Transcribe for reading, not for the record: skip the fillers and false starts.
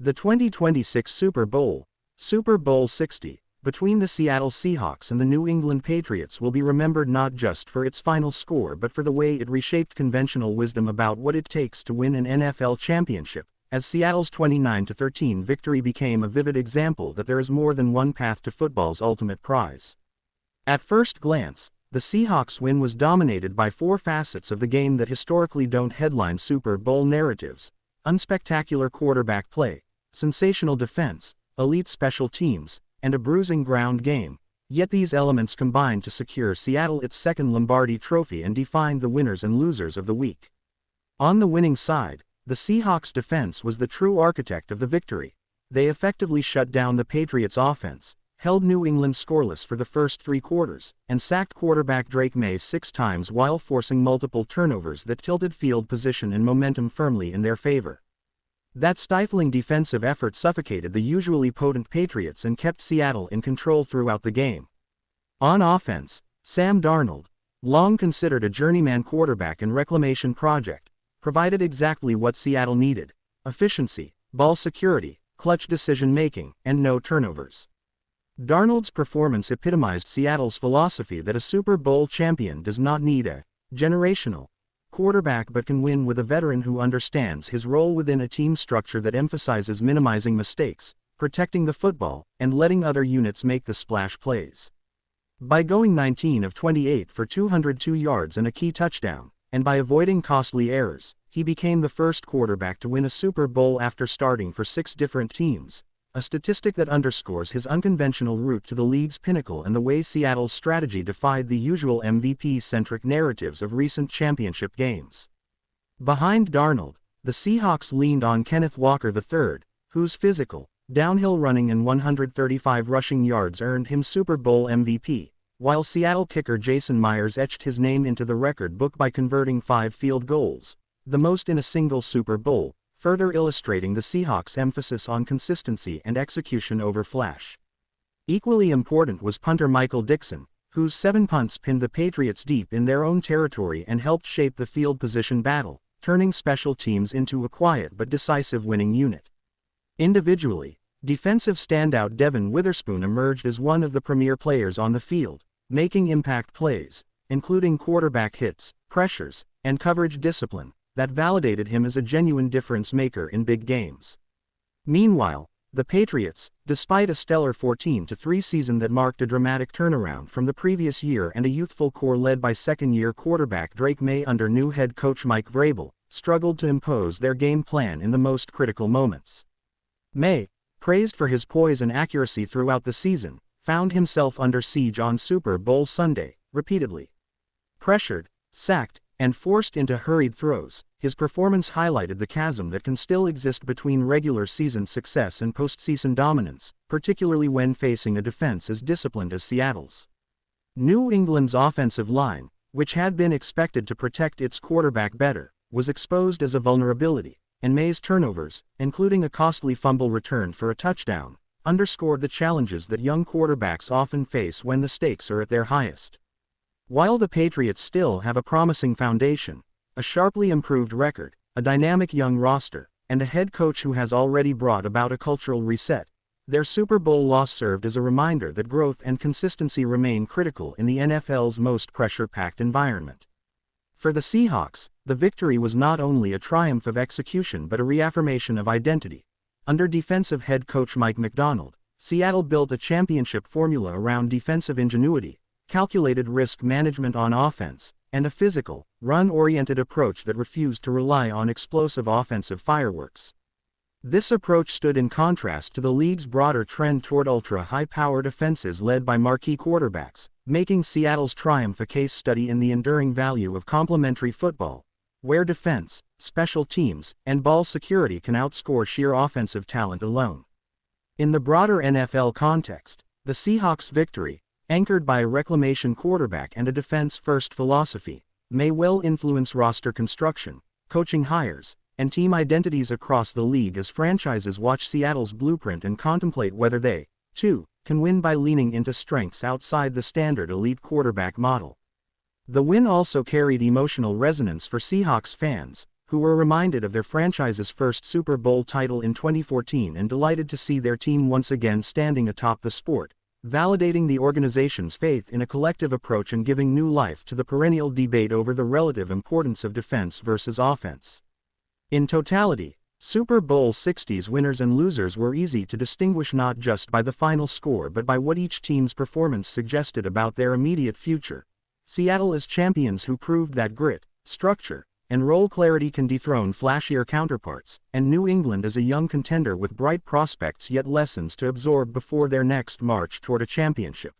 The 2026 Super Bowl, Super Bowl 60, between the Seattle Seahawks and the New England Patriots will be remembered not just for its final score but for the way it reshaped conventional wisdom about what it takes to win an NFL championship, as Seattle's 29-13 victory became a vivid example that there is more than one path to football's ultimate prize. At first glance, the Seahawks' win was dominated by four facets of the game that historically don't headline Super Bowl narratives: unspectacular quarterback play, sensational defense, elite special teams, and a bruising ground game. Yet these elements combined to secure Seattle its second Lombardi Trophy and defined the winners and losers of the week. On the winning side, the Seahawks' defense was the true architect of the victory. They effectively shut down the Patriots' offense, held New England scoreless for the first three quarters, and sacked quarterback Drake Maye 6 times while forcing multiple turnovers that tilted field position and momentum firmly in their favor. That stifling defensive effort suffocated the usually potent Patriots and kept Seattle in control throughout the game. On offense, Sam Darnold, long considered a journeyman quarterback and reclamation project, provided exactly what Seattle needed: efficiency, ball security, clutch decision-making, and no turnovers. Darnold's performance epitomized Seattle's philosophy that a Super Bowl champion does not need a generational quarterback but can win with a veteran who understands his role within a team structure that emphasizes minimizing mistakes, protecting the football, and letting other units make the splash plays. By going 19 of 28 for 202 yards and a key touchdown, and by avoiding costly errors, he became the first quarterback to win a Super Bowl after starting for 6 different teams, a statistic that underscores his unconventional route to the league's pinnacle and the way Seattle's strategy defied the usual MVP-centric narratives of recent championship games. Behind Darnold, the Seahawks leaned on Kenneth Walker III, whose physical, downhill running and 135 rushing yards earned him Super Bowl MVP, while Seattle kicker Jason Myers etched his name into the record book by converting 5 field goals, the most in a single Super Bowl, further illustrating the Seahawks' emphasis on consistency and execution over flash. Equally important was punter Michael Dickson, whose 7 punts pinned the Patriots deep in their own territory and helped shape the field position battle, turning special teams into a quiet but decisive winning unit. Individually, defensive standout Devon Witherspoon emerged as one of the premier players on the field, making impact plays, including quarterback hits, pressures, and coverage discipline, that validated him as a genuine difference maker in big games. Meanwhile, the Patriots, despite a stellar 14-3 season that marked a dramatic turnaround from the previous year and a youthful core led by second-year quarterback Drake Maye under new head coach Mike Vrabel, struggled to impose their game plan in the most critical moments. Maye, praised for his poise and accuracy throughout the season, found himself under siege on Super Bowl Sunday, repeatedly pressured, sacked, and forced into hurried throws. His performance highlighted the chasm that can still exist between regular season success and postseason dominance, particularly when facing a defense as disciplined as Seattle's. New England's offensive line, which had been expected to protect its quarterback better, was exposed as a vulnerability, and Maye's turnovers, including a costly fumble return for a touchdown, underscored the challenges that young quarterbacks often face when the stakes are at their highest. While the Patriots still have a promising foundation, a sharply improved record, a dynamic young roster, and a head coach who has already brought about a cultural reset, their Super Bowl loss served as a reminder that growth and consistency remain critical in the NFL's most pressure-packed environment. For the Seahawks, the victory was not only a triumph of execution but a reaffirmation of identity. Under defensive head coach Mike Macdonald, Seattle built a championship formula around defensive ingenuity, calculated risk management on offense, and a physical, run-oriented approach that refused to rely on explosive offensive fireworks. This approach stood in contrast to the league's broader trend toward ultra-high-powered offenses led by marquee quarterbacks, making Seattle's triumph a case study in the enduring value of complementary football, where defense, special teams, and ball security can outscore sheer offensive talent alone. In the broader NFL context, the Seahawks' victory, anchored by a reclamation quarterback and a defense-first philosophy, may well influence roster construction, coaching hires, and team identities across the league as franchises watch Seattle's blueprint and contemplate whether they, too, can win by leaning into strengths outside the standard elite quarterback model. The win also carried emotional resonance for Seahawks fans, who were reminded of their franchise's first Super Bowl title in 2014 and delighted to see their team once again standing atop the sport, validating the organization's faith in a collective approach and giving new life to the perennial debate over the relative importance of defense versus offense. In totality, Super Bowl 60's winners and losers were easy to distinguish not just by the final score but by what each team's performance suggested about their immediate future. Seattle as champions who proved that grit, structure, and role clarity can dethrone flashier counterparts, and New England as a young contender with bright prospects yet lessons to absorb before their next march toward a championship.